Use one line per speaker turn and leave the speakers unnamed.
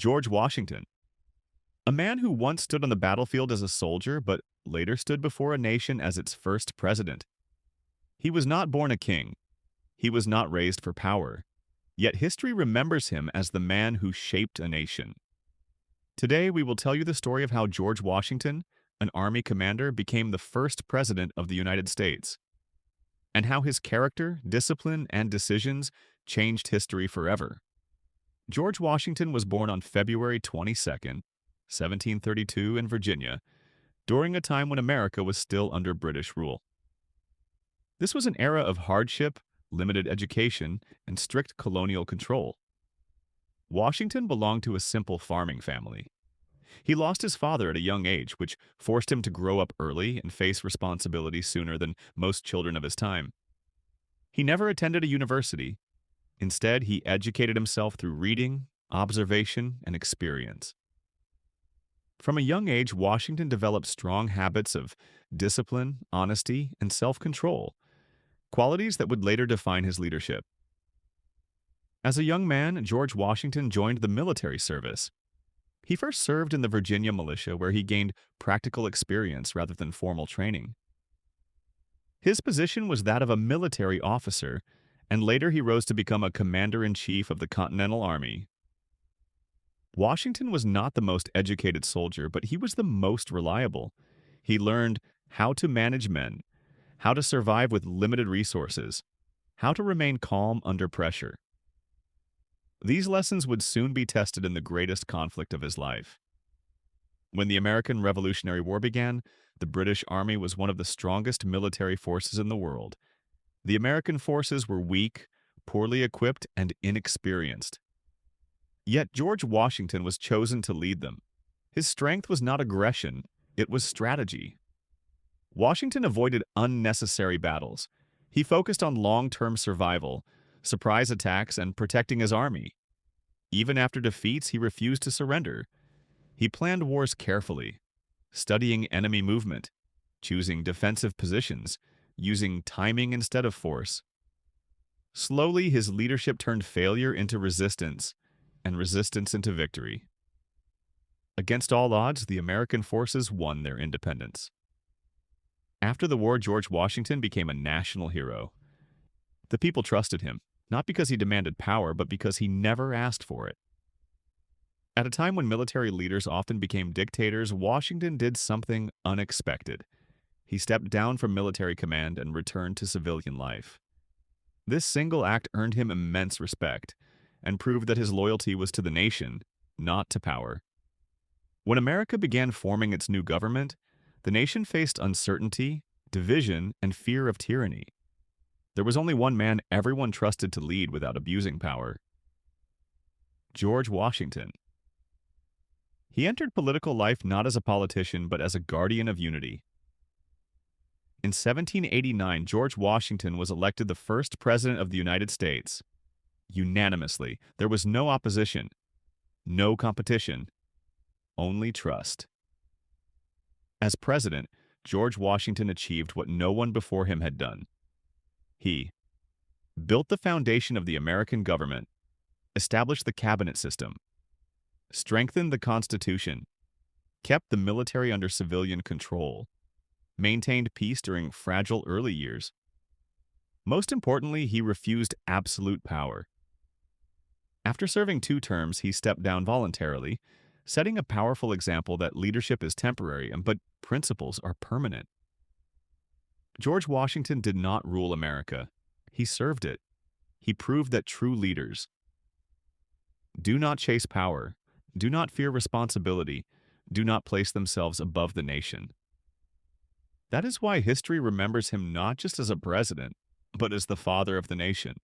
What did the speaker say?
George Washington, a man who once stood on the battlefield as a soldier but later stood before a nation as its first president. He was not born a king. He was not raised for power. Yet history remembers him as the man who shaped a nation. Today, we will tell you the story of how George Washington, an army commander, became the first president of the United States, and how his character, discipline, and decisions changed history forever. George Washington was born on February 22, 1732, in Virginia, during a time when America was still under British rule. This was an era of hardship, limited education, and strict colonial control. Washington belonged to a simple farming family. He lost his father at a young age, which forced him to grow up early and face responsibility sooner than most children of his time. He never attended a university. Instead, he educated himself through reading, observation, and experience. From a young age, Washington developed strong habits of discipline, honesty, and self-control, qualities that would later define his leadership. As a young man, George Washington joined the military service. He first served in the Virginia militia, where he gained practical experience rather than formal training. His position was that of a military officer, and later he rose to become a commander-in-chief of the Continental Army. Washington was not the most educated soldier, but he was the most reliable. He learned how to manage men, how to survive with limited resources, how to remain calm under pressure. These lessons would soon be tested in the greatest conflict of his life. When the American Revolutionary War began, the British Army was one of the strongest military forces in the world. The American forces were weak, poorly equipped, and inexperienced. Yet George Washington was chosen to lead them. His strength was not aggression, it was strategy. Washington avoided unnecessary battles. He focused on long-term survival, surprise attacks, and protecting his army. Even after defeats, he refused to surrender. He planned wars carefully, studying enemy movement, choosing defensive positions, using timing instead of force. Slowly, his leadership turned failure into resistance, and resistance into victory. Against all odds, the American forces won their independence. After the war, George Washington became a national hero. The people trusted him, not because he demanded power, but because he never asked for it. At a time when military leaders often became dictators, Washington did something unexpected. He stepped down from military command and returned to civilian life. This single act earned him immense respect and proved that his loyalty was to the nation, not to power. When America began forming its new government, the nation faced uncertainty, division, and fear of tyranny. There was only one man everyone trusted to lead without abusing power: George Washington. He entered political life not as a politician, but as a guardian of unity. In 1789, George Washington was elected the first president of the United States. Unanimously, there was no opposition, no competition, only trust. As president, George Washington achieved what no one before him had done. He built the foundation of the American government, established the cabinet system, strengthened the Constitution, kept the military under civilian control, maintained peace during fragile early years. Most importantly, he refused absolute power. After serving 2 terms, he stepped down voluntarily, setting a powerful example that leadership is temporary, but principles are permanent. George Washington did not rule America. He served it. He proved that true leaders do not chase power, do not fear responsibility, do not place themselves above the nation. That is why history remembers him not just as a president, but as the father of the nation.